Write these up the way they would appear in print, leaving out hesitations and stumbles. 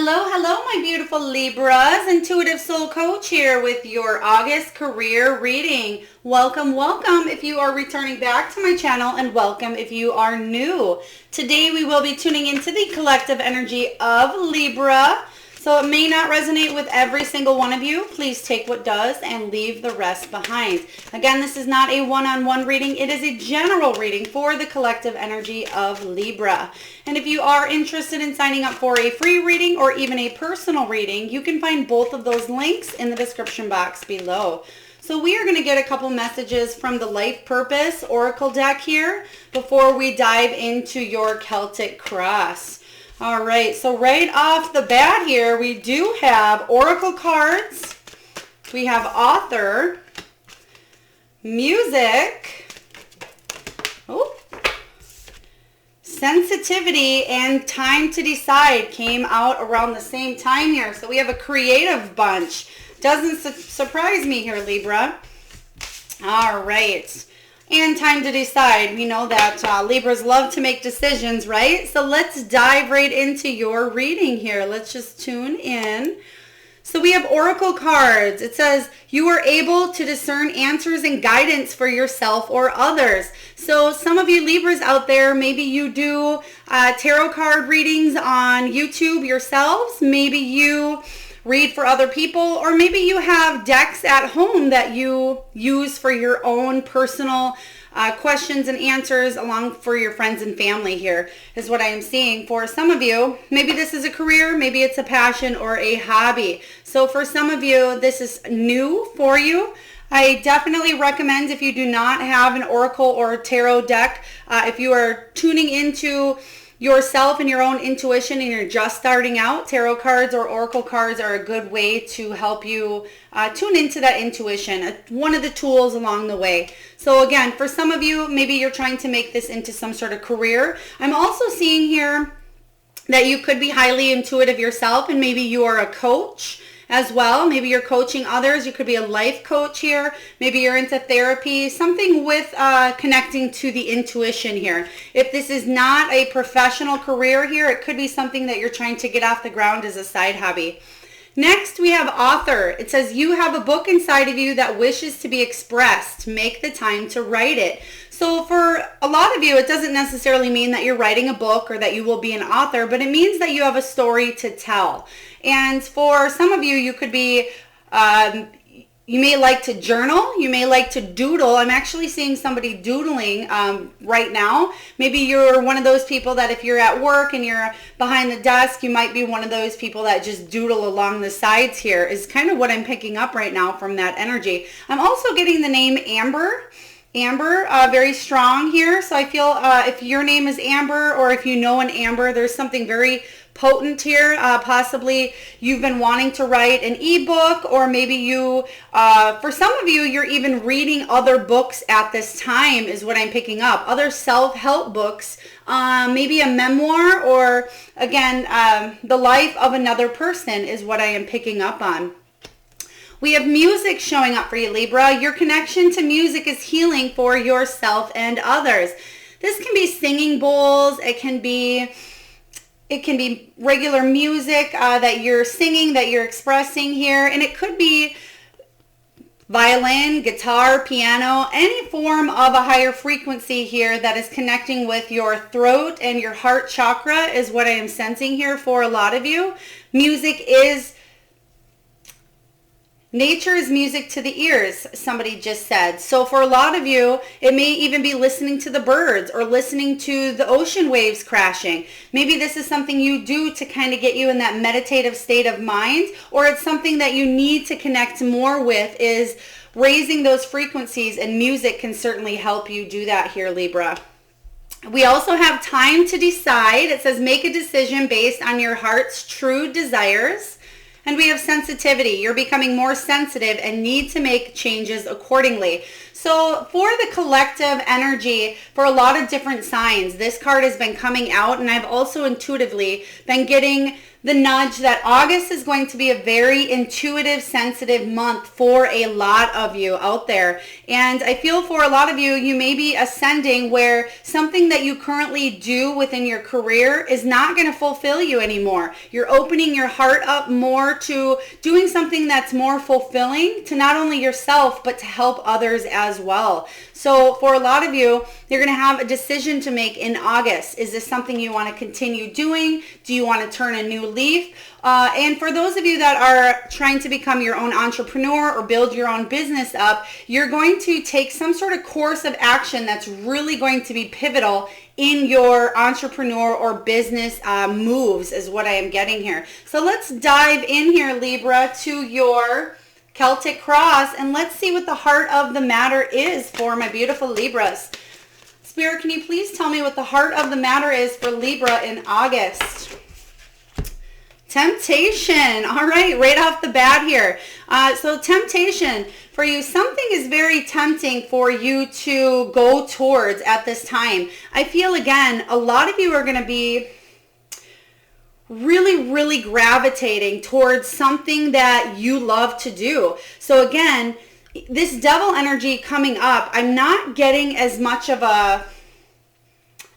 Hello, hello, my beautiful Libras. Intuitive Soul Coach here with your August career reading. Welcome, welcome if you are returning back to my channel, and welcome if you are new. Today we will be tuning into the collective energy of Libra. So it may not resonate with every single one of you. Please take what does and leave the rest behind. Again, this is not a one-on-one reading. It is a general reading for the collective energy of Libra. And if you are interested in signing up for a free reading or even a personal reading, you can find both of those links in the description box below. So we are going to get a couple messages from the Life Purpose Oracle deck here before we dive into your Celtic Cross. All right, so right off the bat here, we do have Oracle cards. We have Author, Music, Sensitivity, and Time to Decide came out around the same time here. So we have a creative bunch. Doesn't surprise me here, Libra. All right. And Time to Decide. We know that Libras love to make decisions, right? So let's dive right into your reading here. Let's just tune in. So we have Oracle cards. It says, you are able to discern answers and guidance for yourself or others. So some of you Libras out there, maybe you do tarot card readings on YouTube yourselves. Maybe you read for other people, or maybe you have decks at home that you use for your own personal questions and answers along for your friends and family here is what I am seeing for some of you. Maybe this is a career, maybe it's a passion or a hobby. So for some of you, this is new for you. I definitely recommend, if you do not have an Oracle or tarot deck, if you are tuning into yourself and your own intuition and you're just starting out, tarot cards or oracle cards are a good way to help you tune into that intuition, one of the tools along the way. So again, for some of you, maybe you're trying to make this into some sort of career. I'm also seeing here that you could be highly intuitive yourself, and maybe you are a coach as well. Maybe you're coaching others. You could be a life coach here. Maybe you're into therapy, something with connecting to the intuition here. If this is not a professional career here, it could be something that you're trying to get off the ground as a side hobby. Next, we have Author. It says, you have a book inside of you that wishes to be expressed. Make the time to write it. So for a lot of you, it doesn't necessarily mean that you're writing a book or that you will be an author, but it means that you have a story to tell. And for some of you, you could be, you may like to journal, you may like to doodle. I'm actually seeing somebody doodling right now. Maybe you're one of those people that if you're at work and you're behind the desk, you might be one of those people that just doodle along the sides here, is kind of what I'm picking up right now from that energy. I'm also getting the name Amber. Amber, very strong here. So I feel if your name is Amber, or if you know an Amber, there's something very potent here. Possibly you've been wanting to write an ebook, or maybe you, for some of you, you're even reading other books at this time is what I'm picking up. Other self-help books, maybe a memoir, or again, the life of another person is what I am picking up on. We have music showing up for you, Libra. Your connection to music is healing for yourself and others. This can be singing bowls. It can be regular music that you're singing, that you're expressing here. And it could be violin, guitar, piano, any form of a higher frequency here that is connecting with your throat and your heart chakra is what I am sensing here for a lot of you. Music is nature is music to the ears, somebody just said. So for a lot of you, it may even be listening to the birds or listening to the ocean waves crashing. Maybe this is something you do to kind of get you in that meditative state of mind, or it's something that you need to connect more with, is raising those frequencies, and music can certainly help you do that here, Libra. We also have Time to Decide. It says, make a decision based on your heart's true desires. And we have Sensitivity. You're becoming more sensitive and need to make changes accordingly. So for the collective energy for a lot of different signs, this card has been coming out, and I've also intuitively been getting the nudge that August is going to be a very intuitive, sensitive month for a lot of you out there. And I feel for a lot of you, you may be ascending where something that you currently do within your career is not going to fulfill you anymore. You're opening your heart up more to doing something that's more fulfilling to not only yourself, but to help others as well. So for a lot of you, you're going to have a decision to make in August. Is this something you want to continue doing? Do you want to turn a new leaf? And for those of you that are trying to become your own entrepreneur or build your own business up, you're going to take some sort of course of action that's really going to be pivotal in your entrepreneur or business moves is what I am getting here. So let's dive in here, Libra, to your Celtic cross, and let's see what the heart of the matter is for my beautiful Libras. Spirit, can you please tell me what the heart of the matter is for Libra in August? Temptation. All right off the bat here. So temptation for you, something is very tempting for you to go towards at this time. I feel, again, a lot of you are going to be really gravitating towards something that you love to do. So again, this devil energy coming up, I'm not getting as much of a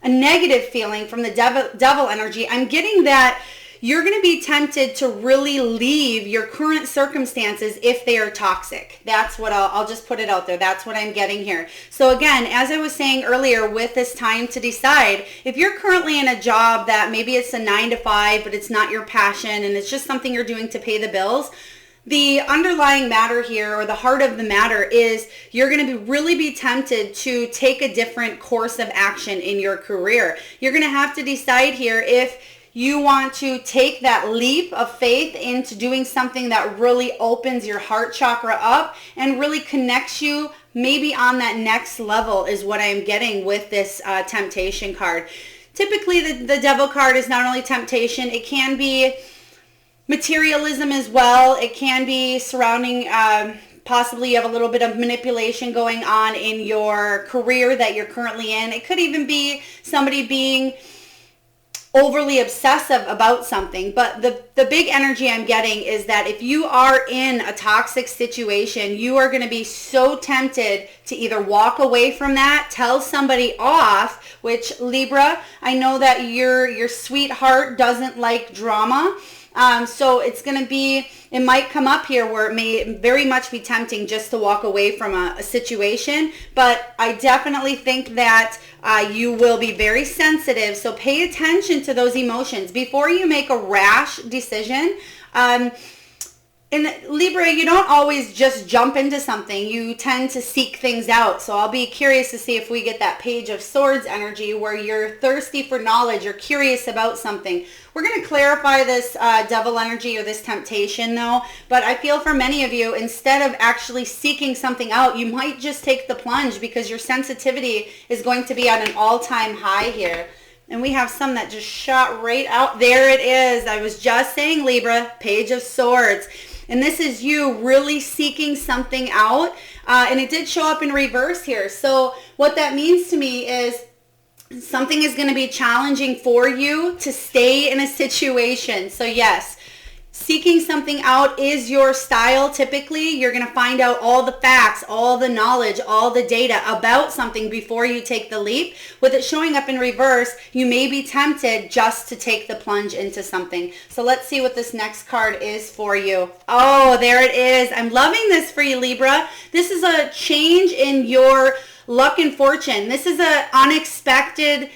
negative feeling from the devil energy. I'm getting that you're going to be tempted to really leave your current circumstances if they are toxic. That's what I'll just put it out there. That's what I'm getting here. So again, as I was saying earlier with this time to decide, if you're currently in a job that maybe it's a 9-to-5, but it's not your passion and it's just something you're doing to pay the bills, the underlying matter here, or the heart of the matter, is you're going to really be tempted to take a different course of action in your career. You're going to have to decide here if you want to take that leap of faith into doing something that really opens your heart chakra up and really connects you maybe on that next level is what I'm getting with this temptation card. Typically, the devil card is not only temptation, it can be materialism as well. It can be surrounding possibly you have a little bit of manipulation going on in your career that you're currently in. It could even be somebody being overly obsessive about something. But the big energy I'm getting is that if you are in a toxic situation, you are going to be so tempted to either walk away from that, tell somebody off, which Libra, I know that your sweetheart doesn't like drama. So it's going to be, it might come up here where it may very much be tempting just to walk away from a situation. But I definitely think that you will be very sensitive. So pay attention to those emotions before you make a rash decision. In Libra, you don't always just jump into something. You tend to seek things out. So I'll be curious to see if we get that Page of Swords energy where you're thirsty for knowledge, you're curious about something. We're going to clarify this devil energy or this temptation though. But I feel for many of you, instead of actually seeking something out, you might just take the plunge because your sensitivity is going to be at an all-time high here. And we have some that just shot right out. There it is. I was just saying, Libra, Page of Swords. And this is you really seeking something out. And it did show up in reverse here. So what that means to me is something is going to be challenging for you to stay in a situation. So yes, seeking something out is your style. Typically, you're going to find out all the facts, all the knowledge, all the data about something before you take the leap. With it showing up in reverse, you may be tempted just to take the plunge into something. So let's see what this next card is for you. Oh, there it is. I'm loving this for you, Libra. This is a change in your luck and fortune. This is an unexpected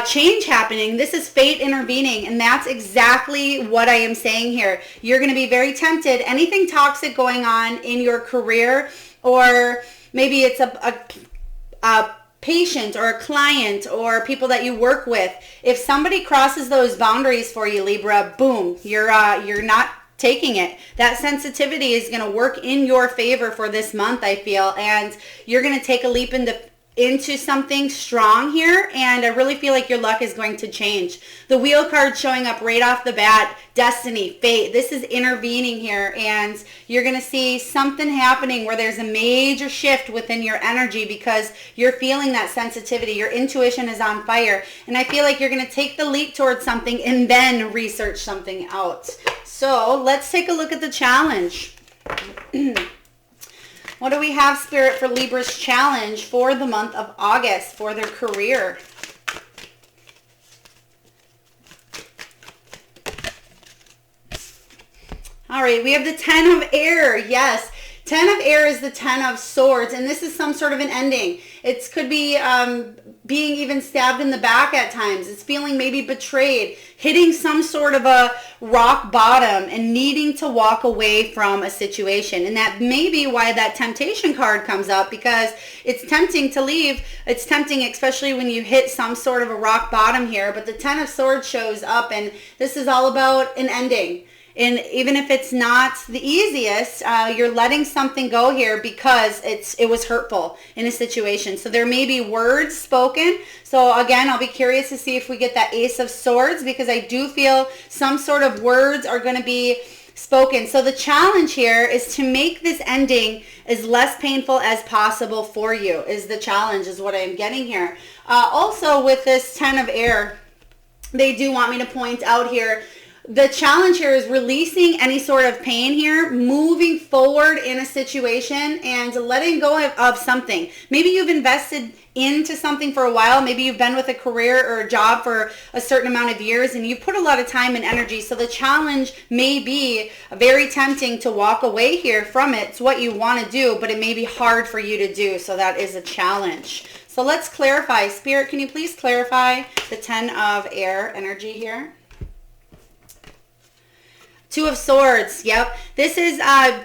change happening. This is fate intervening, and that's exactly what I am saying here. You're going to be very tempted. Anything toxic going on in your career, or maybe it's a patient or a client or people that you work with. If somebody crosses those boundaries for you, Libra, boom, you're not taking it. That sensitivity is going to work in your favor for this month, I feel, and you're going to take a leap into into something strong here, and I really feel like your luck is going to change. The wheel card showing up right off the bat, destiny, fate. This is intervening here, and you're going to see something happening where there's a major shift within your energy because you're feeling that sensitivity. Your intuition is on fire, and I feel like you're going to take the leap towards something and then research something out. So let's take a look at the challenge. What do we have, Spirit, for Libra's challenge for the month of August for their career? All right, we have the 10 of Air. Yes, 10 of Air is the 10 of Swords, and this is some sort of an ending. It could be being even stabbed in the back at times. It's feeling maybe betrayed, hitting some sort of a rock bottom and needing to walk away from a situation. And that may be why that temptation card comes up, because it's tempting to leave. It's tempting, especially when you hit some sort of a rock bottom here. But the 10 of Swords shows up, and this is all about an ending. And even if it's not the easiest, you're letting something go here because it was hurtful in a situation. So there may be words spoken. So again, I'll be curious to see if we get that Ace of Swords, because I do feel some sort of words are going to be spoken. So the challenge here is to make this ending as less painful as possible for you, is the challenge, is what I'm getting here. Also with this 10 of Air, they do want me to point out here, the challenge here is releasing any sort of pain here, moving forward in a situation and letting go of something. Maybe you've invested into something for a while. Maybe you've been with a career or a job for a certain amount of years and you put a lot of time and energy. So the challenge may be very tempting to walk away here from it. It's what you want to do, but it may be hard for you to do. So that is a challenge. So let's clarify. Spirit, can you please clarify the 10 of Air energy here? 2 of Swords. Yep. This is a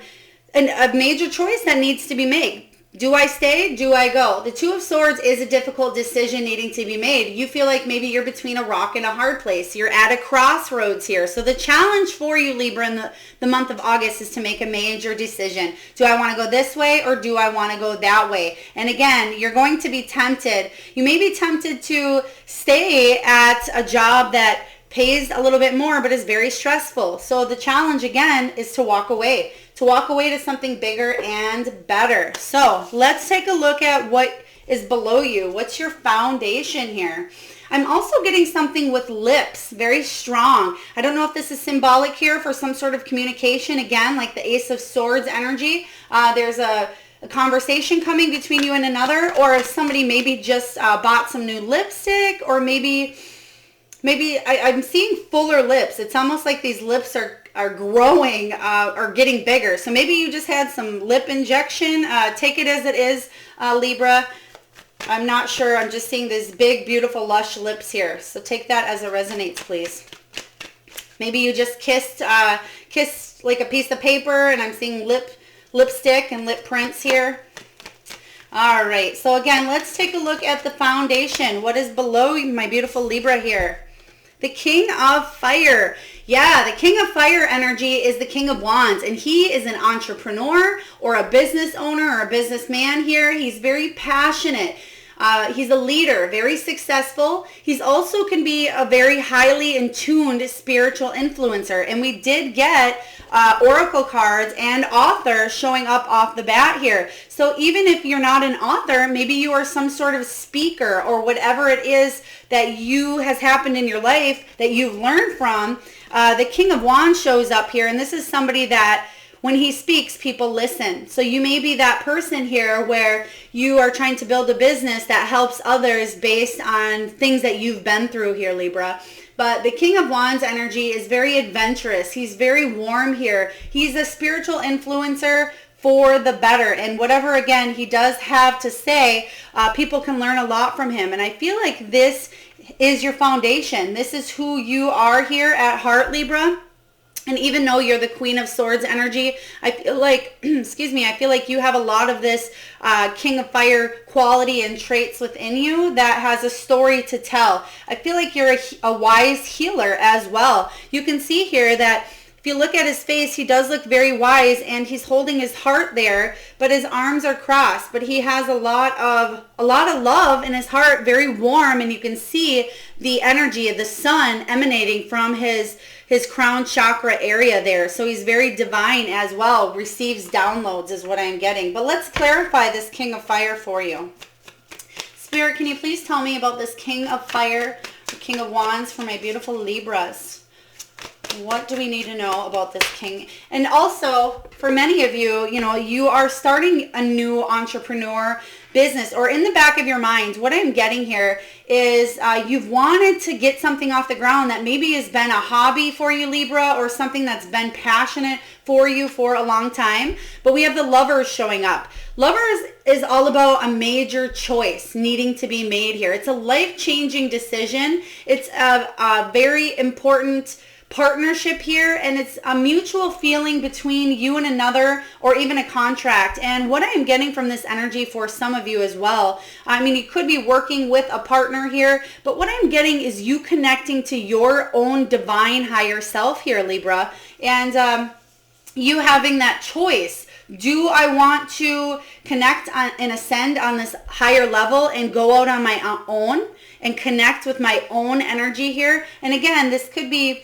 major choice that needs to be made. Do I stay? Do I go? The 2 of Swords is a difficult decision needing to be made. You feel like maybe you're between a rock and a hard place. You're at a crossroads here. So the challenge for you, Libra, in the month of August is to make a major decision. Do I want to go this way or do I want to go that way? And again, you're going to be tempted. You may be tempted to stay at a job that pays a little bit more but is very stressful. So the challenge again is to walk away to something bigger and better. So let's take a look at what is below you. What's your foundation here? I'm also getting something with lips, very strong. I don't know if this is symbolic here for some sort of communication, again, like the Ace of Swords energy. There's a conversation coming between you and another, or if somebody maybe just bought some new lipstick, or maybe I'm seeing fuller lips. It's almost like these lips are growing or getting bigger. So maybe you just had some lip injection. Take it as it is, Libra. I'm not sure. I'm just seeing these big, beautiful, lush lips here. So take that as it resonates, please. Maybe you just kissed like a piece of paper, and I'm seeing lipstick and lip prints here. All right. So again, let's take a look at the foundation. What is below my beautiful Libra here? The King of Fire. Yeah, the King of Fire energy is the King of Wands, and he is an entrepreneur or a business owner or a businessman here. He's very passionate. He's a leader, very successful. He's also can be a very highly in tuned spiritual influencer. And we did get oracle cards and author showing up off the bat here. So even if you're not an author, maybe you are some sort of speaker or whatever it is that has happened in your life that you've learned from. The King of Wands shows up here, and this is somebody that when he speaks, people listen. So you may be that person here where you are trying to build a business that helps others based on things that you've been through here, Libra. But the King of Wands energy is very adventurous. He's very warm here. He's a spiritual influencer for the better. And whatever, again, he does have to say, people can learn a lot from him. And I feel like this is your foundation. This is who you are here at heart, Libra. And even though you're the Queen of Swords energy, I feel like, excuse me, I feel like you have a lot of this King of Fire quality and traits within you that has a story to tell. I feel like you're a wise healer as well. You can see here that if you look at his face, he does look very wise, and he's holding his heart there, but his arms are crossed. But he has a lot of love in his heart, very warm, and you can see the energy of the sun emanating from his crown chakra area there. So he's very divine as well, receives downloads is what I'm getting. But let's clarify this King of Fire for you. Spirit, can you please tell me about this King of Fire, or King of Wands for my beautiful Libras? What do we need to know about this King? And also, for many of you, you are starting a new entrepreneur business, or in the back of your mind, what I'm getting here is you've wanted to get something off the ground that maybe has been a hobby for you, Libra, or something that's been passionate for you for a long time. But we have the Lovers showing up. Lovers is all about a major choice needing to be made here. It's a life-changing decision. It's a very important partnership here, and it's a mutual feeling between you and another, or even a contract. And what I am getting from this energy for some of you as well, I mean, you could be working with a partner here, but what I'm getting is you connecting to your own divine higher self here, Libra, and you having that choice. Do I want to connect and ascend on this higher level and go out on my own and connect with my own energy here? And again, this could be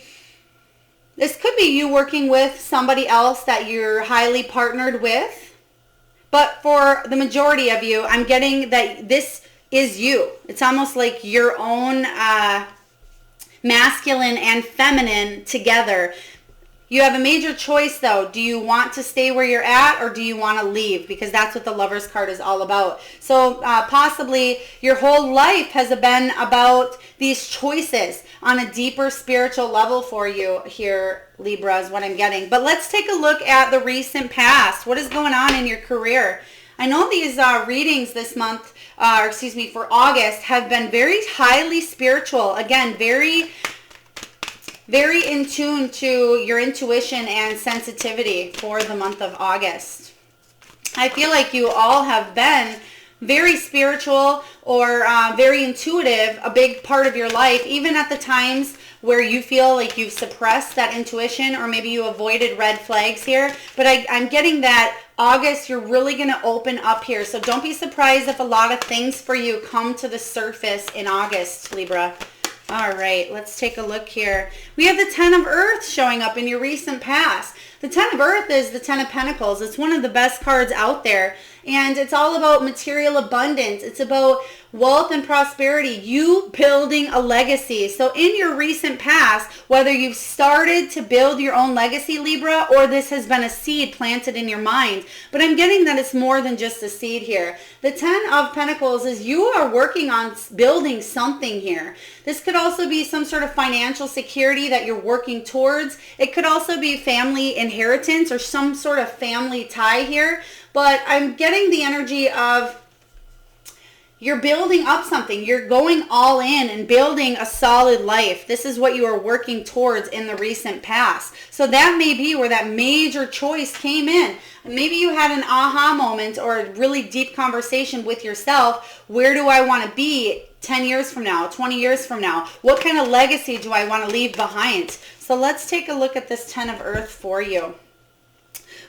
you working with somebody else that you're highly partnered with. But for the majority of you, I'm getting that this is you. It's almost like your own masculine and feminine together. You have a major choice though. Do you want to stay where you're at, or do you want to leave? Because that's what the Lovers card is all about. So possibly your whole life has been about these choices on a deeper spiritual level for you here, Libra, is what I'm getting. But let's take a look at the recent past. What is going on in your career? I know these readings this month, for August, have been very highly spiritual. Again, very in tune to your intuition and sensitivity for the month of August. I feel like you all have been very spiritual or very intuitive, a big part of your life, even at the times where you feel like you've suppressed that intuition, or maybe you avoided red flags here. But I'm getting that August, you're really going to open up here. So don't be surprised if a lot of things for you come to the surface in August, Libra. All right, let's take a look here. We have the Ten of Earth showing up in your recent past. The Ten of Earth is the Ten of Pentacles. It's one of the best cards out there. And it's all about material abundance. It's about wealth and prosperity, you building a legacy. So in your recent past, whether you've started to build your own legacy, Libra, or this has been a seed planted in your mind, but I'm getting that it's more than just a seed here. The Ten of Pentacles is you are working on building something here. This could also be some sort of financial security that you're working towards. It could also be family inheritance or some sort of family tie here. But I'm getting the energy of you're building up something. You're going all in and building a solid life. This is what you are working towards in the recent past. So that may be where that major choice came in. Maybe you had an aha moment or a really deep conversation with yourself. Where do I want to be 10 years from now, 20 years from now? What kind of legacy do I want to leave behind? So let's take a look at this Ten of Earth for you.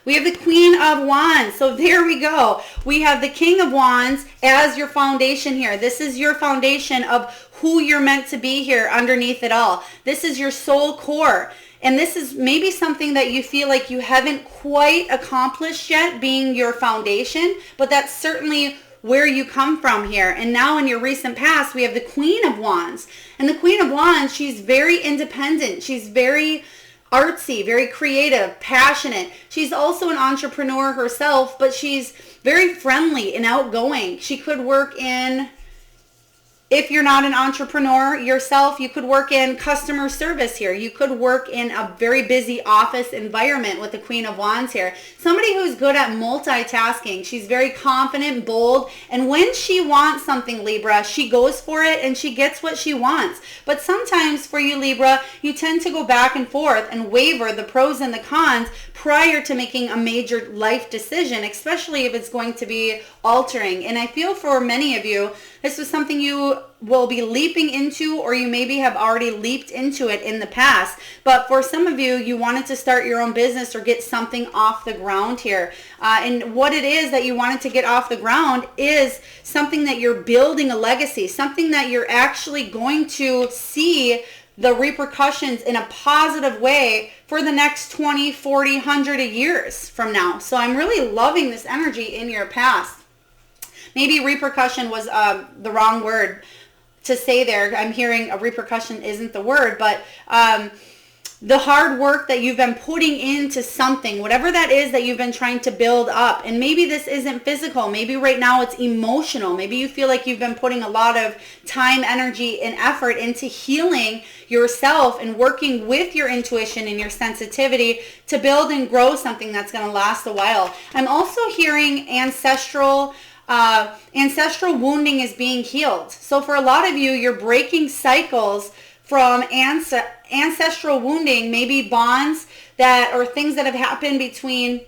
We have the Queen of Wands. So there we go. We have the King of Wands as your foundation here. This is your foundation of who you're meant to be here underneath it all. This is your soul core. And this is maybe something that you feel like you haven't quite accomplished yet, being your foundation, but that's certainly where you come from here. And now in your recent past, we have the Queen of Wands. And the Queen of Wands, she's very independent. She's very artsy, very creative, passionate. She's also an entrepreneur herself, but she's very friendly and outgoing. She could work in, if you're not an entrepreneur yourself, you could work in customer service here. You could work in a very busy office environment with the Queen of Wands here. Somebody who's good at multitasking. She's very confident, bold, and when she wants something, Libra, she goes for it and she gets what she wants. But sometimes for you, Libra, you tend to go back and forth and waver the pros and the cons prior to making a major life decision, especially if it's going to be altering. And I feel for many of you, this was something you will be leaping into, or you maybe have already leaped into it in the past. But for some of you, you wanted to start your own business or get something off the ground here. And what it is that you wanted to get off the ground is something that you're building a legacy, something that you're actually going to see the repercussions in a positive way for the next 20, 40, 100 years from now. So I'm really loving this energy in your past. Maybe repercussion was the wrong word to say there. I'm hearing a repercussion isn't the word, but the hard work that you've been putting into something, whatever that is that you've been trying to build up. And maybe this isn't physical. Maybe right now it's emotional. Maybe you feel like you've been putting a lot of time, energy, and effort into healing yourself and working with your intuition and your sensitivity to build and grow something that's going to last a while. I'm also hearing ancestral wounding is being healed. So for a lot of you, you're breaking cycles from ancestral wounding, maybe bonds that, or things that have happened between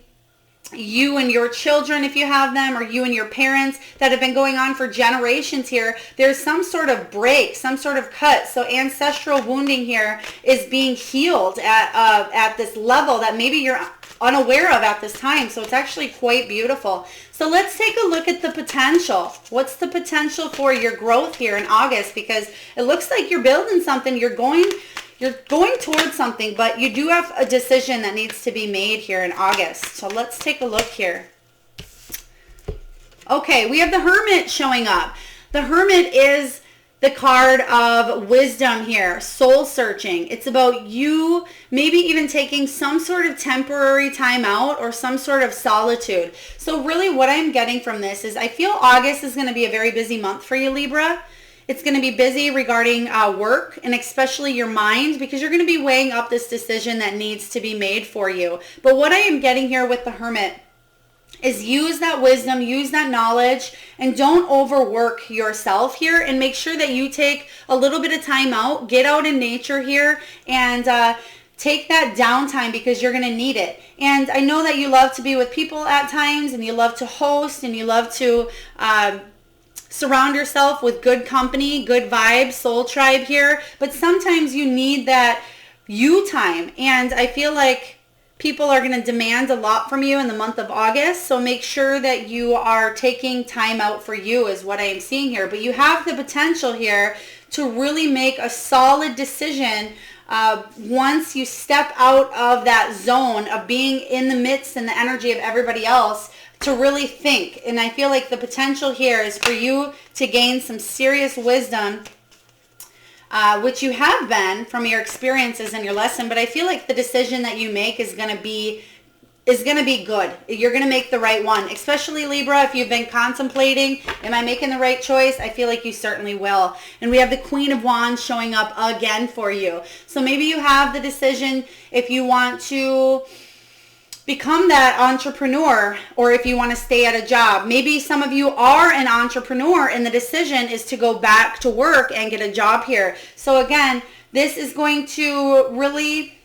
you and your children, if you have them, or you and your parents that have been going on for generations here. There's some sort of break, some sort of cut. So ancestral wounding here is being healed at this level that maybe you're unaware of at this time. So it's actually quite beautiful. So let's take a look at the potential. What's the potential for your growth here in August? Because it looks like you're building something, you're going towards something, but you do have a decision that needs to be made here in August. So let's take a look here. Okay, we have the Hermit showing up. The Hermit is the card of wisdom here, soul searching. It's about you maybe even taking some sort of temporary time out or some sort of solitude. So really what I'm getting from this is I feel August is going to be a very busy month for you, Libra. It's going to be busy regarding work and especially your mind, because you're going to be weighing up this decision that needs to be made for you. But what I am getting here with the Hermit is use that wisdom, use that knowledge, and don't overwork yourself here, and make sure that you take a little bit of time out, get out in nature here, and take that downtime because you're going to need it. And I know that you love to be with people at times, and you love to host, and you love to surround yourself with good company, good vibes, soul tribe here, but sometimes you need that you time. And I feel like people are going to demand a lot from you in the month of August, so make sure that you are taking time out for you is what I am seeing here. But you have the potential here to really make a solid decision once you step out of that zone of being in the midst and the energy of everybody else, to really think. And I feel like the potential here is for you to gain some serious wisdom, which you have been from your experiences and your lesson. But I feel like the decision that you make is going to be good. You're going to make the right one, especially Libra. If you've been contemplating, am I making the right choice? I feel like you certainly will. And we have the Queen of Wands showing up again for you. So maybe you have the decision if you want to become that entrepreneur, or if you want to stay at a job. Maybe some of you are an entrepreneur and the decision is to go back to work and get a job here. So again, this is going to really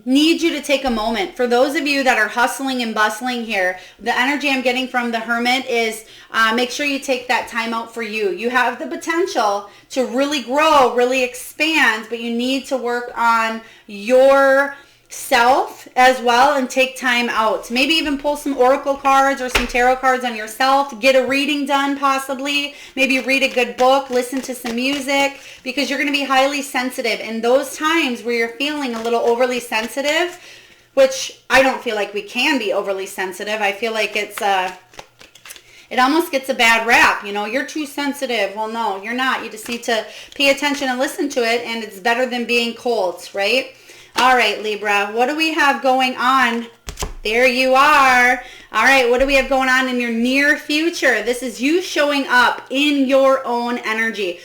need you to take a moment. For those of you that are hustling and bustling here, the energy I'm getting from the Hermit is make sure you take that time out for you. You have the potential to really grow, really expand, but you need to work on your self as well and take time out. Maybe even pull some oracle cards or some tarot cards on yourself. Get a reading done possibly. Maybe read a good book, listen to some music, because you're going to be highly sensitive. In those times where you're feeling a little overly sensitive, which I don't feel like we can be overly sensitive. I feel like it almost gets a bad rap. You know, you're too sensitive. Well, no, you're not. You just need to pay attention and listen to it, and it's better than being cold, right? All right, Libra, what do we have going on? There you are. All right, what do we have going on in your near future? This is you showing up in your own energy.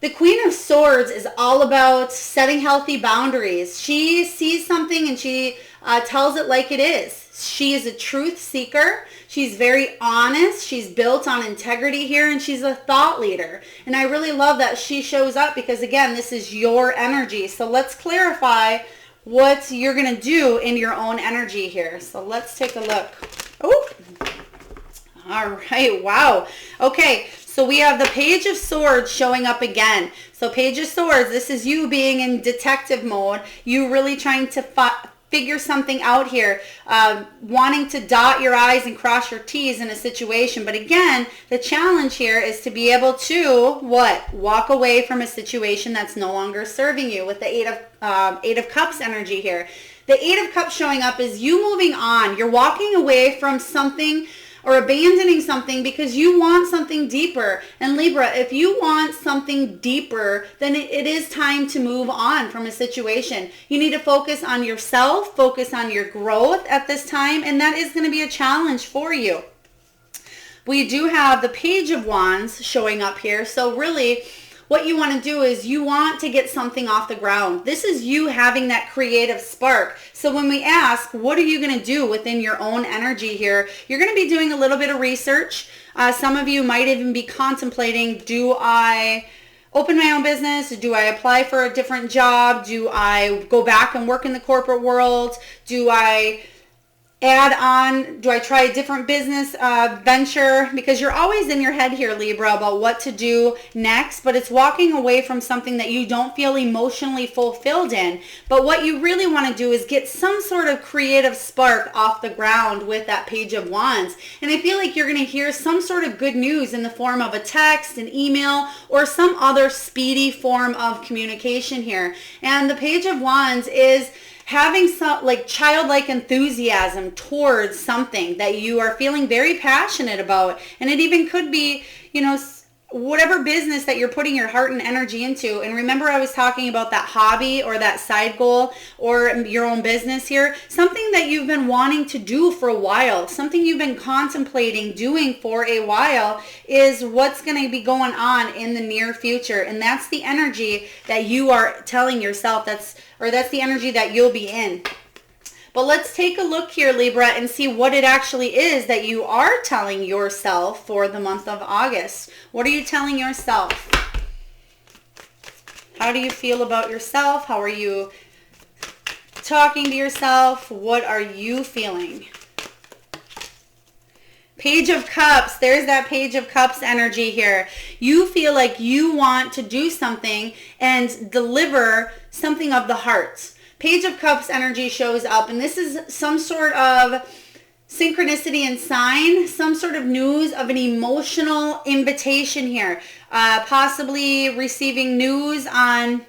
The Queen of Swords is all about setting healthy boundaries. She sees something and she tells it like it is. She is a truth seeker. She's very honest. She's built on integrity here, and she's a thought leader. And I really love that she shows up because, again, this is your energy. So let's clarify what you're going to do in your own energy here. So let's take a look. Oh, all right. Wow. Okay. So So we have the Page of Swords showing up again. So Page of Swords, this is you being in detective mode. You really trying to figure something out here, wanting to dot your I's and cross your T's in a situation. But again, the challenge here is to be able to, what? Walk away from a situation that's no longer serving you with the Eight of Cups energy here. The Eight of Cups showing up is you moving on. You're walking away from something or abandoning something because you want something deeper. And Libra, if you want something deeper, then it is time to move on from a situation. You need to focus on yourself, focus on your growth at this time, and that is going to be a challenge for you. We do have the Page of Wands showing up here. So really, what you want to do is you want to get something off the ground. This is you having that creative spark. So when we ask, what are you going to do within your own energy here? You're going to be doing a little bit of research. Some of you might even be contemplating, do I open my own business? Do I apply for a different job? Do I go back and work in the corporate world? Do I add on, do I try a different business venture? Because you're always in your head here, Libra, about what to do next, but it's walking away from something that you don't feel emotionally fulfilled in. But what you really want to do is get some sort of creative spark off the ground with that Page of Wands. And I feel like you're going to hear some sort of good news in the form of a text, an email, or some other speedy form of communication here. And the Page of Wands is having some like childlike enthusiasm towards something that you are feeling very passionate about. And it even could be, you know, whatever business that you're putting your heart and energy into. And remember, I was talking about that hobby or that side goal or your own business here, something that you've been wanting to do for a while, something you've been contemplating doing for a while is what's going to be going on in the near future. And that's the energy that you are telling yourself that's the energy that you'll be in. But let's take a look here, Libra, and see what it actually is that you are telling yourself for the month of August. What are you telling yourself? How do you feel about yourself? How are you talking to yourself? What are you feeling? Page of Cups. There's that Page of Cups energy here. You feel like you want to do something and deliver something of the heart. Page of Cups energy shows up, and this is some sort of synchronicity and sign, some sort of news of an emotional invitation here. Possibly receiving news on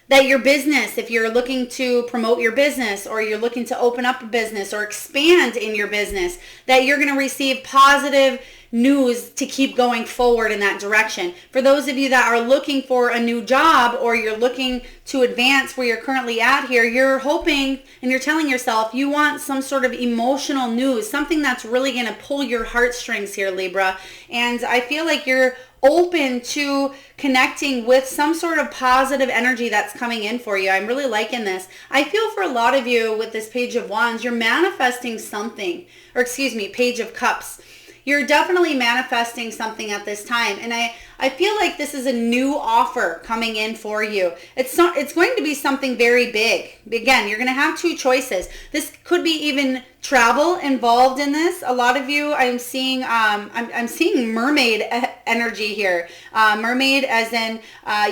that your business, if you're looking to promote your business or you're looking to open up a business or expand in your business, that you're going to receive positive news to keep going forward in that direction. For those of you that are looking for a new job or you're looking to advance where you're currently at here, you're hoping and you're telling yourself you want some sort of emotional news, something that's really going to pull your heartstrings here, Libra. And I feel like you're open to connecting with some sort of positive energy that's coming in for you. I'm really liking this. I feel for a lot of you with this Page of Wands, you're manifesting something, or excuse me, Page of Cups. You're definitely manifesting something at this time. And I feel like this is a new offer coming in for you. It's going to be something very big. Again, you're going to have two choices. This could be even travel involved in this. A lot of you, I'm seeing mermaid energy here. Mermaid as in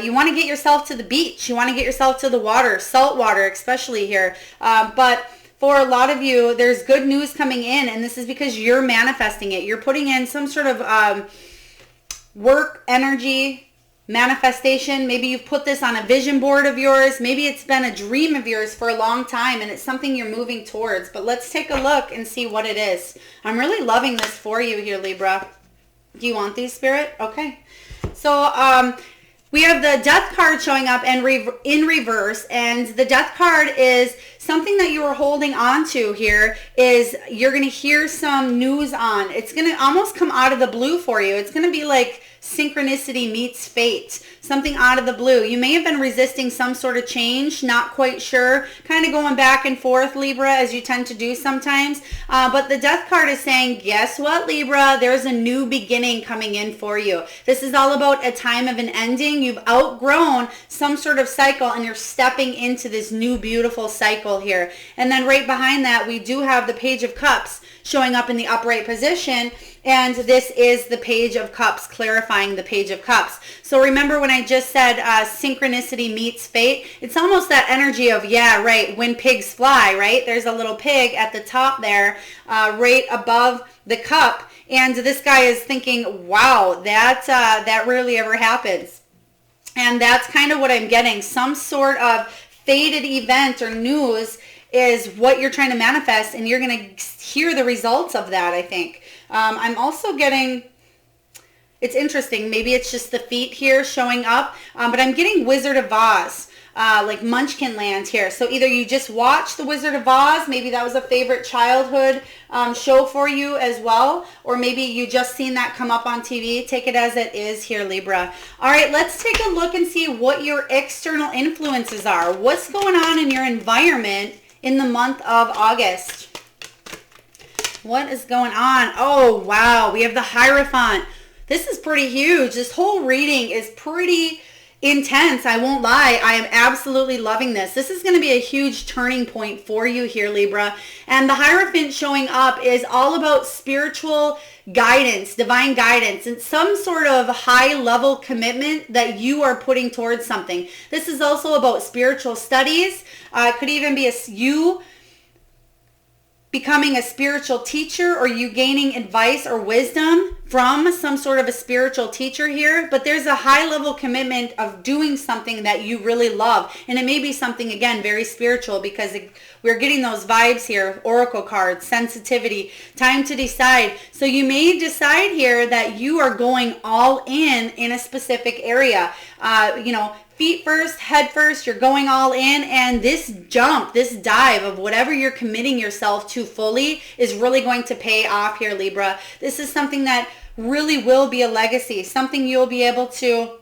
you want to get yourself to the beach. You want to get yourself to the water, salt water especially here. But for a lot of you, there's good news coming in, and this is because you're manifesting it. You're putting in some sort of work energy, manifestation. Maybe you've put this on a vision board of yours. Maybe it's been a dream of yours for a long time, and it's something you're moving towards. But let's take a look and see what it is. I'm really loving this for you here, Libra. Do you want these, Spirit? Okay. So, we have the Death card showing up and in reverse, and the Death card is something that you are holding on to here is you're going to hear some news on. It's going to almost come out of the blue for you. It's going to be like synchronicity meets fate, something out of the blue. You may have been resisting some sort of change, not quite sure, kind of going back and forth, Libra, as you tend to do sometimes. But the Death card is saying, guess what, Libra? There's a new beginning coming in for you. This is all about a time of an ending. You've outgrown some sort of cycle and you're stepping into this new beautiful cycle cycle here. And then right behind that, we do have the Page of Cups showing up in the upright position. And this is the Page of Cups, clarifying the Page of Cups. So remember when I just said synchronicity meets fate? It's almost that energy of, yeah, right, when pigs fly, right? There's a little pig at the top there, right above the cup. And this guy is thinking, wow, that rarely ever happens. And that's kind of what I'm getting. Some sort of fated event or news is what you're trying to manifest, and you're going to hear the results of that, I think. I'm also getting, it's interesting, maybe it's just the feet here showing up, but I'm getting Wizard of Oz. Like Munchkin Land here. So either you just watch The Wizard of Oz, maybe that was a favorite childhood show for you as well, or maybe you just seen that come up on TV. Take it as it is here, Libra. All right, let's take a look and see what your external influences are. What's going on in your environment in the month of August? What is going on? Oh, wow. We have the Hierophant. This is pretty huge. This whole reading is pretty intense. I won't lie. I am absolutely loving this. This is going to be a huge turning point for you here, Libra. And the Hierophant showing up is all about spiritual guidance, divine guidance, and some sort of high level commitment that you are putting towards something. This is also about spiritual studies. It could even be you becoming a spiritual teacher, or you gaining advice or wisdom from some sort of a spiritual teacher here. But there's a high level commitment of doing something that you really love. And it may be something, again, very spiritual, because we're getting those vibes here. Oracle cards, sensitivity, time to decide. So you may decide here that you are going all in a specific area. Feet first, head first, you're going all in, and this jump, this dive of whatever you're committing yourself to fully is really going to pay off here, Libra. This is something that really will be a legacy, something you'll be able to,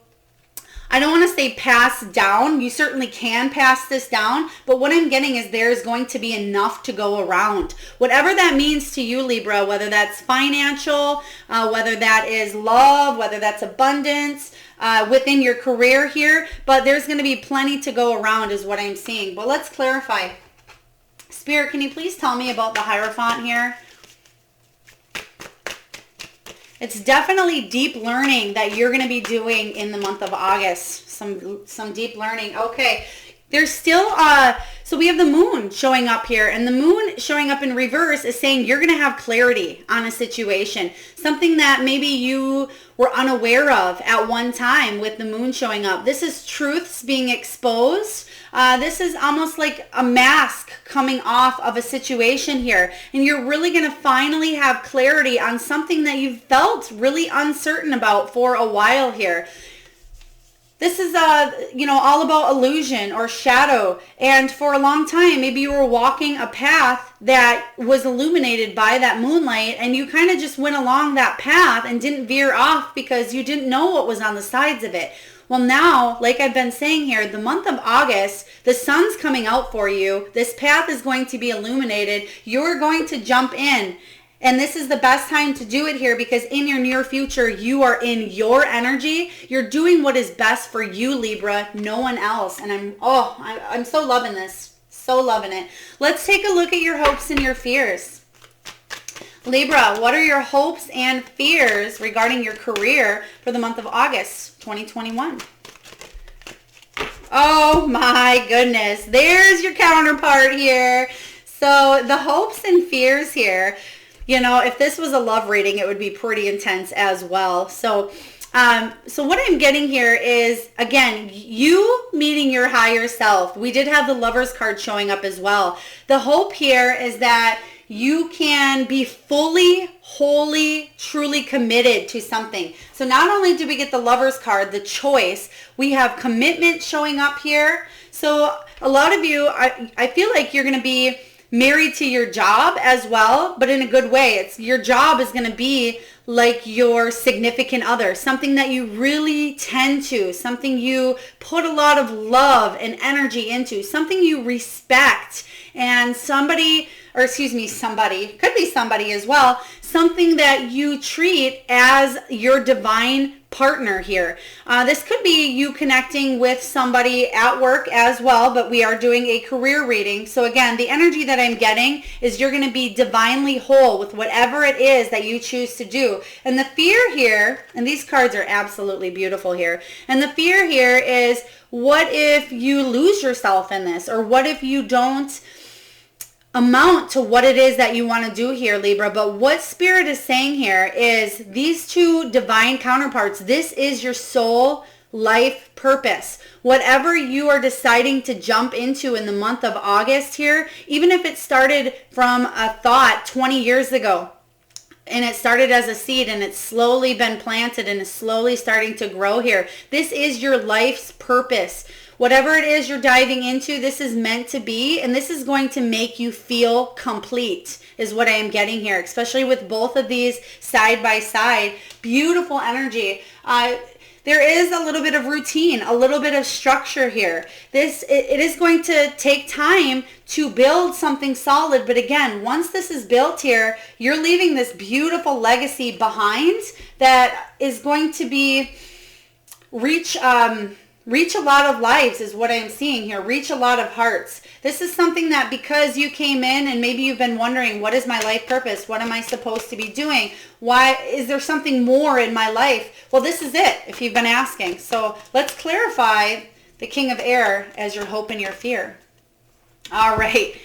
I don't want to say pass down. You certainly can pass this down, but what I'm getting is there's going to be enough to go around. Whatever that means to you, Libra, whether that's financial, whether that is love, whether that's abundance, within your career here, but there's going to be plenty to go around is what I'm seeing. But let's clarify. Spirit, can you please tell me about the Hierophant here? It's definitely deep learning that you're going to be doing in the month of August. Some deep learning. Okay. There's still, so we have the moon showing up here, and the moon showing up in reverse is saying you're going to have clarity on a situation, something that maybe you were unaware of at one time with the moon showing up. This is truths being exposed. This is almost like a mask coming off of a situation here, and you're really going to finally have clarity on something that you've felt really uncertain about for a while here. This is, all about illusion or shadow. And for a long time, maybe you were walking a path that was illuminated by that moonlight, and you kind of just went along that path and didn't veer off because you didn't know what was on the sides of it. Well, now, like I've been saying here, the month of August, the sun's coming out for you. This path is going to be illuminated. You're going to jump in. And this is the best time to do it here, because in your near future, you are in your energy. You're doing what is best for you, Libra, no one else. And I'm so loving this. So loving it. Let's take a look at your hopes and your fears. Libra, what are your hopes and fears regarding your career for the month of August 2021? Oh my goodness. There's your counterpart here. So the hopes and fears here, if this was a love reading, it would be pretty intense as well. So what I'm getting here is, again, you meeting your higher self. We did have the Lovers card showing up as well. The hope here is that you can be fully, wholly, truly committed to something. So not only do we get the Lovers card, the choice, we have commitment showing up here. So a lot of you, I feel like you're going to be married to your job as well, but in a good way. It's your job is going to be like your significant other, something that you really tend to, something you put a lot of love and energy into, something you respect, and somebody, could be somebody as well, something that you treat as your divine partner here. This could be you connecting with somebody at work as well, but we are doing a career reading. So again, the energy that I'm getting is you're going to be divinely whole with whatever it is that you choose to do. And the fear here, and these cards are absolutely beautiful here, and the fear here is, what if you lose yourself in this? Or what if you don't amount to what it is that you want to do here, Libra? But what Spirit is saying here is these two divine counterparts, this is your soul life purpose. Whatever you are deciding to jump into in the month of August here, even if it started from a thought 20 years ago, and it started as a seed and it's slowly been planted and is slowly starting to grow here, this is your life's purpose. Whatever it is you're diving into, this is meant to be, and this is going to make you feel complete, is what I am getting here, especially with both of these side by side. Beautiful energy. There is a little bit of routine, a little bit of structure here. It is going to take time to build something solid, but again, once this is built here, you're leaving this beautiful legacy behind that is going to be reach a lot of lives, is what I'm seeing here. Reach a lot of hearts. This is something that, because you came in and maybe you've been wondering, what is my life purpose? What am I supposed to be doing? Why is there something more in my life? Well, this is it, if you've been asking. So let's clarify the King of Air as your hope and your fear. All right.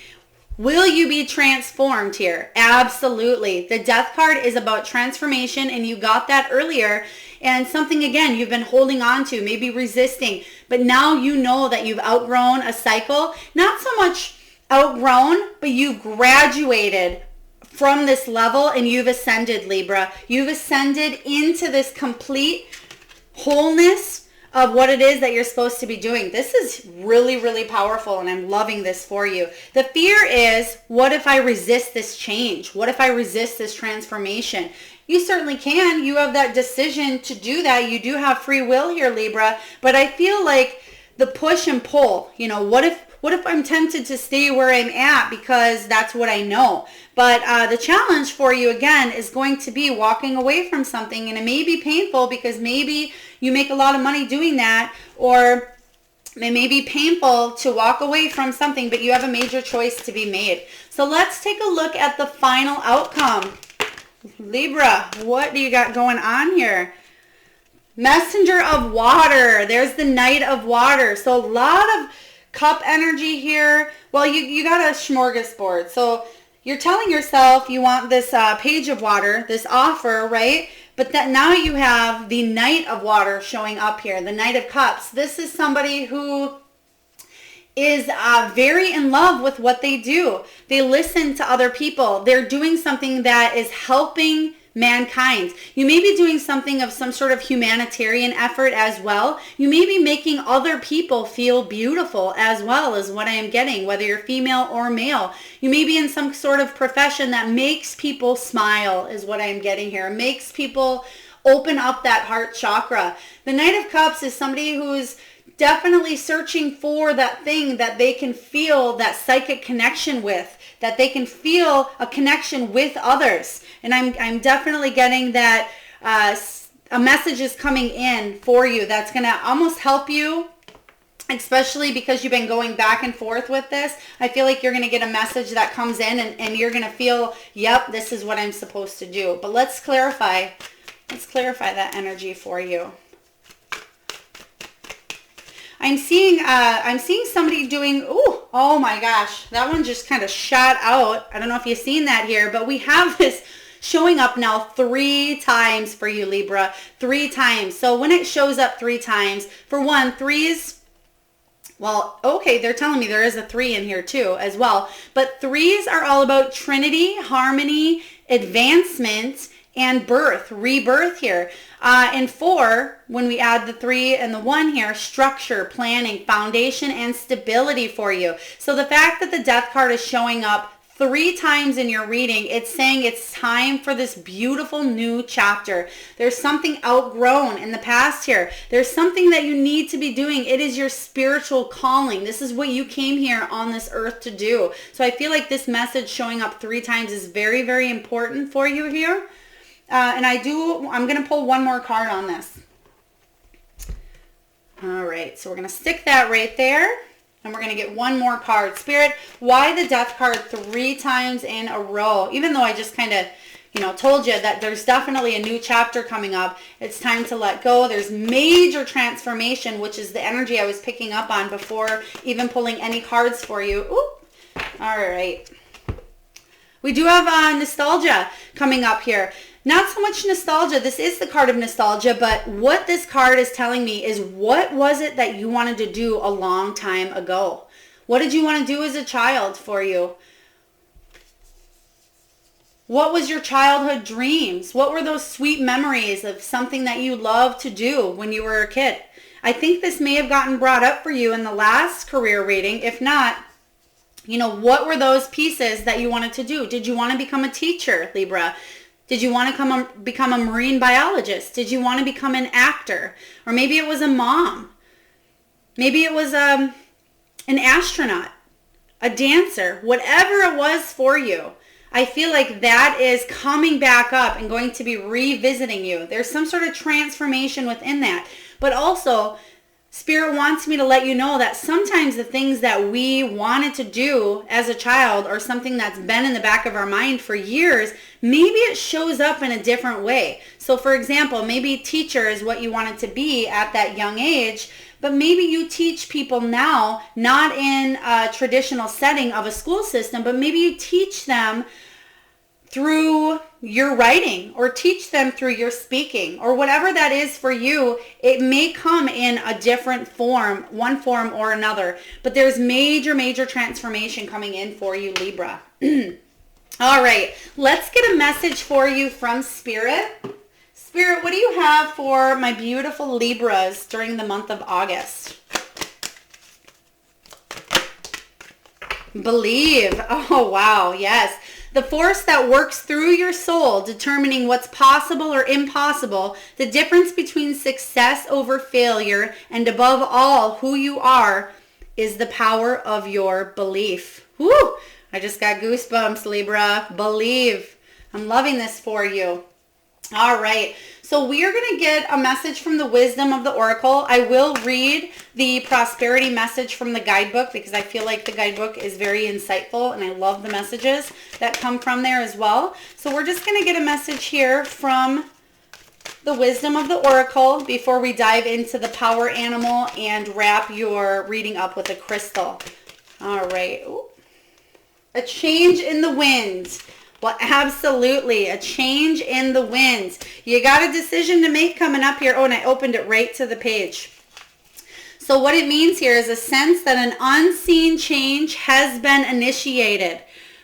Will you be transformed here? Absolutely. The Death card is about transformation, and you got that earlier. And something, again, you've been holding on to, maybe resisting, but now you know that you've outgrown a cycle. Not so much outgrown, but you've graduated from this level and you've ascended, Libra. You've ascended into this complete wholeness of what it is that you're supposed to be doing. This is really, really powerful, and I'm loving this for you. The fear is, what if I resist this change? What if I resist this transformation? You certainly can. You have that decision to do that. You do have free will here, Libra, but I feel like the push and pull, what if I'm tempted to stay where I'm at because that's what I know? But the challenge for you, again, is going to be walking away from something, and it may be painful because maybe you make a lot of money doing that, or it may be painful to walk away from something, but you have a major choice to be made. So let's take a look at the final outcome. Libra, what do you got going on here? Messenger of water. There's the Knight of Water. So a lot of cup energy here. Well, you got a smorgasbord. So you're telling yourself you want this Page of Water, this offer, right? But that now you have the Knight of Water showing up here, the Knight of Cups. This is somebody who is very in love with what they do. They listen to other people. They're doing something that is helping mankind. You may be doing something of some sort of humanitarian effort as well. You may be making other people feel beautiful as well, is what I am getting, whether you're female or male. You may be in some sort of profession that makes people smile, is what I am getting here. Makes people open up that heart chakra. The Knight of Cups is somebody who's definitely searching for that thing that they can feel that psychic connection with, that they can feel a connection with others. And I'm definitely getting that a message is coming in for you that's going to almost help you, especially because you've been going back and forth with this. I feel like you're going to get a message that comes in and you're going to feel, yep, this is what I'm supposed to do. But let's clarify that energy for you. I'm seeing somebody doing, oh my gosh, that one just kind of shot out. I don't know if you've seen that here, but we have this showing up now 3 times for you, Libra, 3 times. So when it shows up 3 times, for one, 3s, well, okay, they're telling me there is a 3 in here too as well. But 3s are all about Trinity, harmony, advancement, and birth, rebirth here. And 4, when we add the 3 and the 1 here, structure, planning, foundation, and stability for you. So the fact that the Death card is showing up 3 times in your reading, it's saying it's time for this beautiful new chapter. There's something outgrown in the past here. There's something that you need to be doing. It is your spiritual calling. This is what you came here on this earth to do. So I feel like this message showing up 3 times is very, very important for you here. And I'm going to pull one more card on this. All right, so we're going to stick that right there. And we're going to get one more card. Spirit, why the Death card 3 times in a row? Even though I just kind of, told you that there's definitely a new chapter coming up. It's time to let go. There's major transformation, which is the energy I was picking up on before even pulling any cards for you. Ooh. All right. We do have nostalgia coming up here. Not so much nostalgia. This is the card of nostalgia, but what this card is telling me is, what was it that you wanted to do a long time ago? What did you want to do as a child for you? What was your childhood dreams? What were those sweet memories of something that you loved to do when you were a kid? I think this may have gotten brought up for you in the last career reading. If not, what were those pieces that you wanted to do? Did you want to become a teacher, Libra? Did you want to become a marine biologist? Did you want to become an actor? Or maybe it was a mom. Maybe it was an astronaut, a dancer, whatever it was for you. I feel like that is coming back up and going to be revisiting you. There's some sort of transformation within that. But also, Spirit wants me to let you know that sometimes the things that we wanted to do as a child, or something that's been in the back of our mind for years, maybe it shows up in a different way. So for example, maybe teacher is what you wanted to be at that young age, but maybe you teach people now, not in a traditional setting of a school system, but maybe you teach them through your writing, or teach them through your speaking, or whatever that is for you. It may come in a different form, one form or another, but there's major, major transformation coming in for you, Libra. All right, let's get a message for you from Spirit. Spirit, what do you have for my beautiful Libras during the month of August? Believe. Oh, wow. Yes. The force that works through your soul, determining what's possible or impossible, the difference between success over failure, and above all, who you are, is the power of your belief. Woo! I just got goosebumps, Libra. Believe. I'm loving this for you. All right. So we are going to get a message from the wisdom of the oracle. I will read the prosperity message from the guidebook because I feel like the guidebook is very insightful and I love the messages that come from there as well. So we're just going to get a message here from the wisdom of the oracle before we dive into the power animal and wrap your reading up with a crystal. All right. Ooh. A change in the wind. Well, absolutely. A change in the winds. You got a decision to make coming up here. Oh, and I opened it right to the page. So what it means here is a sense that an unseen change has been initiated.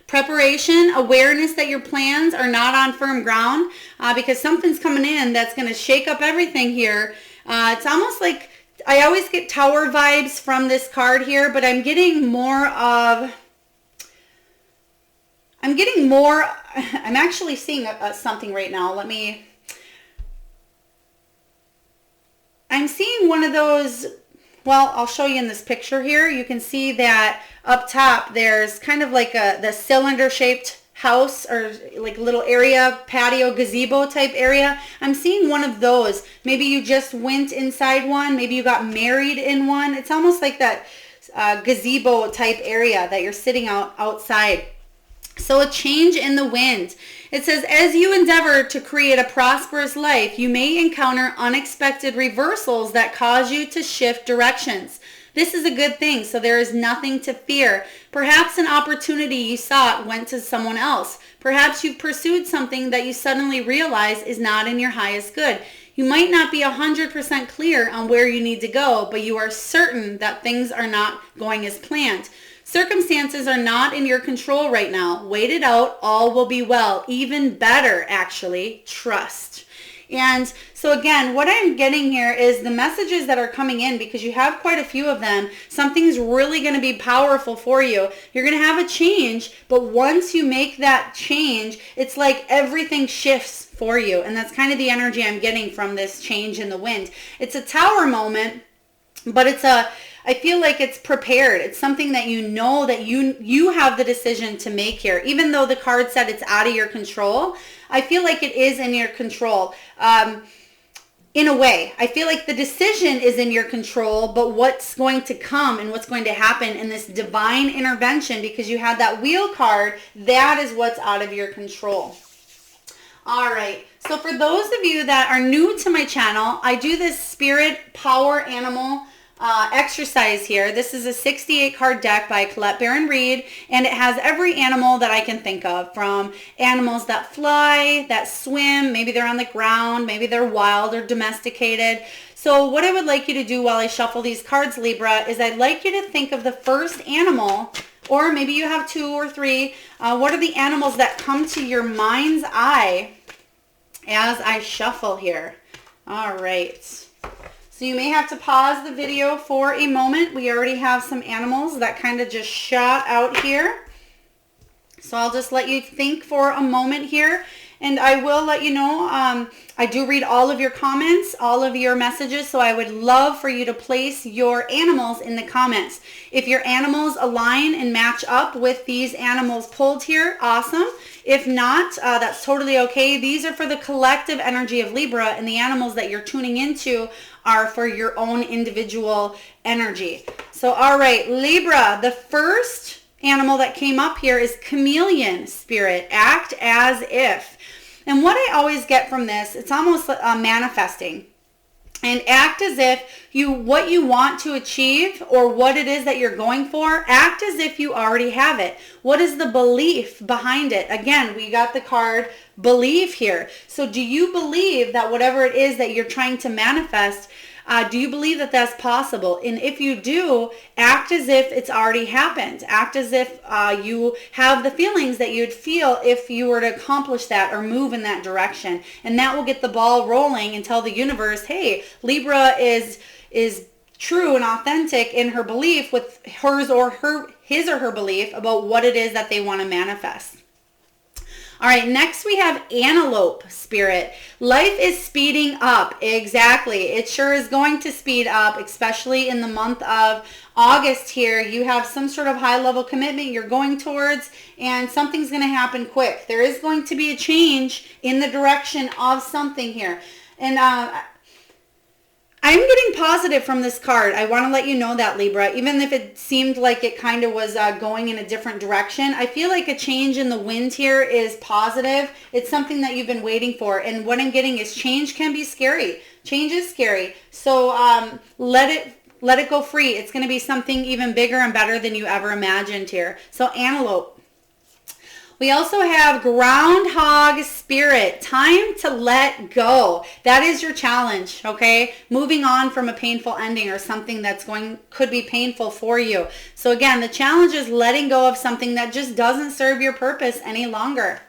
Preparation, awareness that your plans are not on firm ground because something's coming in that's going to shake up everything here. It's almost like I always get tower vibes from this card here, but I'm getting more of... I'm actually seeing something right now. I'm seeing one of those, well, I'll show you in this picture here. You can see that up top, there's kind of like the cylinder shaped house or like little area, patio, gazebo type area. I'm seeing one of those. Maybe you just went inside one. Maybe you got married in one. It's almost like that gazebo type area that you're sitting outside. So a change in the wind. It says, as you endeavor to create a prosperous life, you may encounter unexpected reversals that cause you to shift directions. This is a good thing, so there is nothing to fear. Perhaps an opportunity you sought went to someone else. Perhaps you've pursued something that you suddenly realize is not in your highest good. You might not be 100% clear on where you need to go, but you are certain that things are not going as planned. Circumstances are not in your control right now. Wait it out. All will be well. Even better, actually. Trust. And so again, what I'm getting here is the messages that are coming in, because you have quite a few of them. Something's really going to be powerful for you. You're going to have a change, but once you make that change, it's like everything shifts for you. And that's kind of the energy I'm getting from this change in the wind. It's a tower moment, but I feel like it's prepared. It's something that you know that you have the decision to make here. Even though the card said it's out of your control, I feel like it is in your control. in a way. I feel like the decision is in your control, but what's going to come and what's going to happen in this divine intervention, because you had that wheel card, that is what's out of your control. All right. So for those of you that are new to my channel, I do this spirit power animal exercise here. This is a 68 card deck by Colette Baron Reed, and it has every animal that I can think of, from animals that fly, that swim, maybe they're on the ground, maybe they're wild or domesticated. So what I would like you to do while I shuffle these cards, Libra, is I'd like you to think of the first animal, or maybe you have 2 or 3. What are the animals that come to your mind's eye as I shuffle here? All right. So you may have to pause the video for a moment. We already have some animals that kind of just shot out here. So I'll just let you think for a moment here. And I will let you know, I do read all of your comments, all of your messages. So I would love for you to place your animals in the comments. If your animals align and match up with these animals pulled here, awesome. If not, that's totally okay. These are for the collective energy of Libra, and the animals that you're tuning into are for your own individual energy. So, all right, Libra, the first animal that came up here is chameleon spirit. Act as if. And what I always get from this, it's almost manifesting. And act as if what you want to achieve, or what it is that you're going for, act as if you already have it. What is the belief behind it? Again, we got the card believe here. So do you believe that whatever it is that you're trying to manifest, do you believe that that's possible? And if you do, act as if it's already happened. Act as if you have the feelings that you'd feel if you were to accomplish that or move in that direction. And that will get the ball rolling and tell the universe, hey, Libra is true and authentic in her belief with his or her belief about what it is that they want to manifest. All right, next we have antelope spirit. Life is speeding up. Exactly. It sure is going to speed up, especially in the month of August here. You have some sort of high level commitment you're going towards, and something's going to happen quick. There is going to be a change in the direction of something here. And I'm getting positive from this card. I want to let you know that, Libra. Even if it seemed like it kind of was going in a different direction, I feel like a change in the wind here is positive. It's something that you've been waiting for. And what I'm getting is change can be scary. Change is scary. So let it go free. It's going to be something even bigger and better than you ever imagined here. So antelope. We also have groundhog spirit. Time to let go. That is your challenge, okay? Moving on from a painful ending or something that's could be painful for you. So again, the challenge is letting go of something that just doesn't serve your purpose any longer.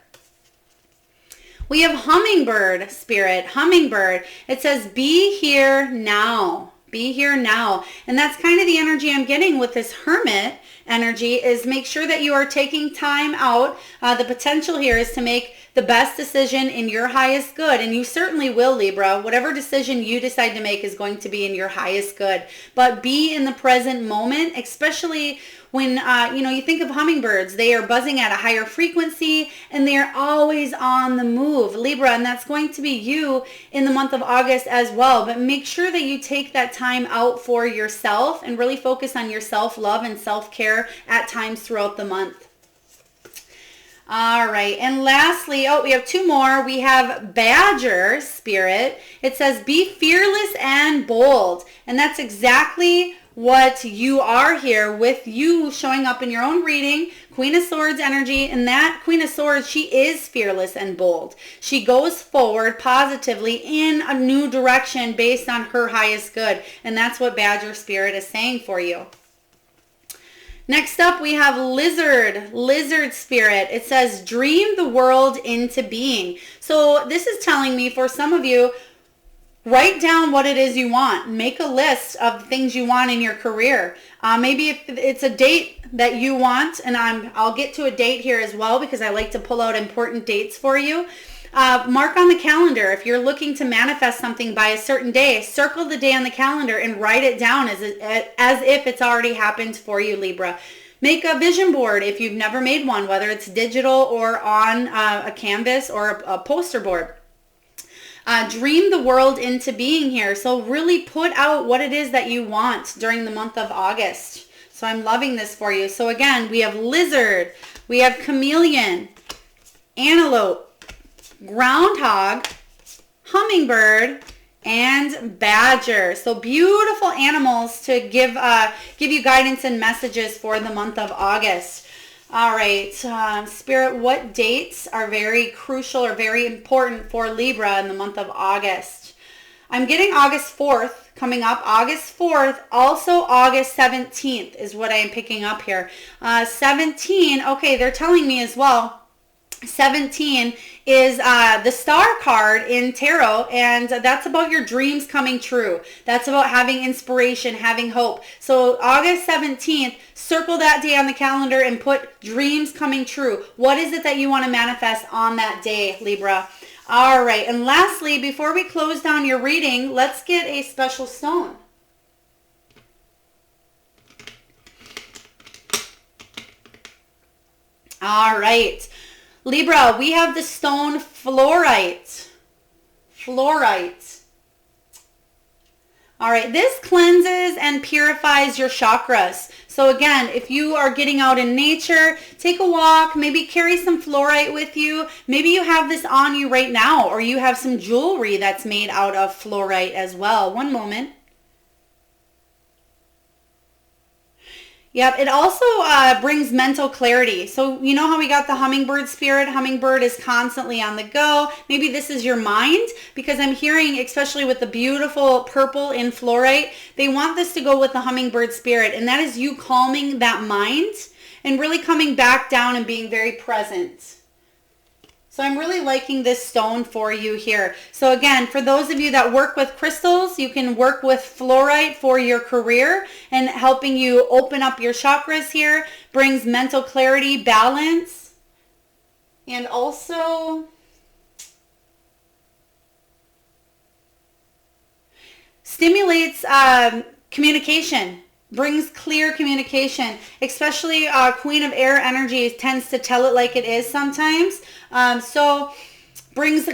We have hummingbird spirit. Hummingbird. It says, be here now. Be here now. And that's kind of the energy I'm getting with this hermit energy, is make sure that you are taking time out. The potential here is to make the best decision in your highest good. And you certainly will, Libra. Whatever decision you decide to make is going to be in your highest good. But be in the present moment, especially when, you think of hummingbirds. They are buzzing at a higher frequency, and they are always on the move, Libra. And that's going to be you in the month of August as well. But make sure that you take that time out for yourself and really focus on your self-love and self-care at times throughout the month. All right. And lastly, we have 2 more. We have badger spirit. It says, be fearless and bold. And that's exactly what you are here, with you showing up in your own reading. Queen of Swords energy, and that Queen of Swords, she is fearless and bold. She goes forward positively in a new direction based on her highest good. And that's what badger spirit is saying for you. Next up, we have lizard spirit. It says, dream the world into being. So this is telling me, for some of you, write down what it is you want. Make a list of things you want in your career. Maybe if it's a date that you want, and I'll get to a date here as well, because I like to pull out important dates for you. Mark on the calendar. If you're looking to manifest something by a certain day, circle the day on the calendar and write it down as if it's already happened for you, Libra. Make a vision board if you've never made one, whether it's digital or on a canvas or a poster board. dream the world into being here. So really put out what it is that you want during the month of August. So I'm loving this for you. So again, we have lizard, we have chameleon, antelope, groundhog, hummingbird, and badger. So beautiful animals to give you guidance and messages for the month of August. All right, Spirit, what dates are very crucial or very important for Libra in the month of August? I'm getting August 4th coming up. August 4th, also August 17th is what I am picking up here. 17, okay, they're telling me as well. 17 is the star card in tarot, and that's about your dreams coming true. That's about having inspiration, having hope. So August 17th, circle that day on the calendar and put dreams coming true. What is it that you want to manifest on that day, Libra? All right, and lastly, before we close down your reading, let's get a special stone. All right. Libra, we have the stone fluorite. Fluorite. All right, this cleanses and purifies your chakras. So again, if you are getting out in nature, take a walk, maybe carry some fluorite with you. Maybe you have this on you right now, or you have some jewelry that's made out of fluorite as well. One moment. Yep, it also brings mental clarity. So you know how we got the hummingbird spirit? Hummingbird is constantly on the go. Maybe this is your mind, because I'm hearing, especially with the beautiful purple in fluorite, they want this to go with the hummingbird spirit, and that is you calming that mind and really coming back down and being very present. So I'm really liking this stone for you here. So again, for those of you that work with crystals, you can work with fluorite for your career and helping you open up your chakras here, brings mental clarity, balance, and also stimulates communication. Brings clear communication, especially Queen of Air energy tends to tell it like it is sometimes. So brings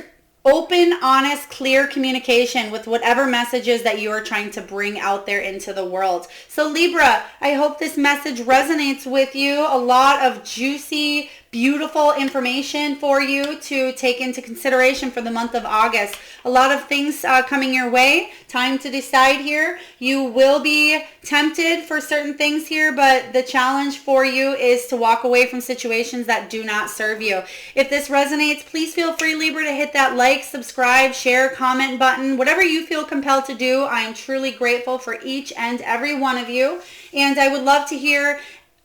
open, honest, clear communication with whatever messages that you are trying to bring out there into the world. So Libra, I hope this message resonates with you. A lot of juicy, beautiful information for you to take into consideration for the month of August. A lot of things coming your way. Time to decide here. You will be tempted for certain things here, but the challenge for you is to walk away from situations that do not serve you. If this resonates, please feel free, Libra, to hit that like, subscribe, share, comment button. Whatever you feel compelled to do, I am truly grateful for each and every one of you. And I would love to hear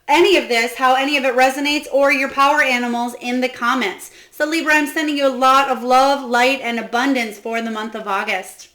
any of this, how any of it resonates, or your power animals in the comments. So Libra, I'm sending you a lot of love, light, and abundance for the month of August.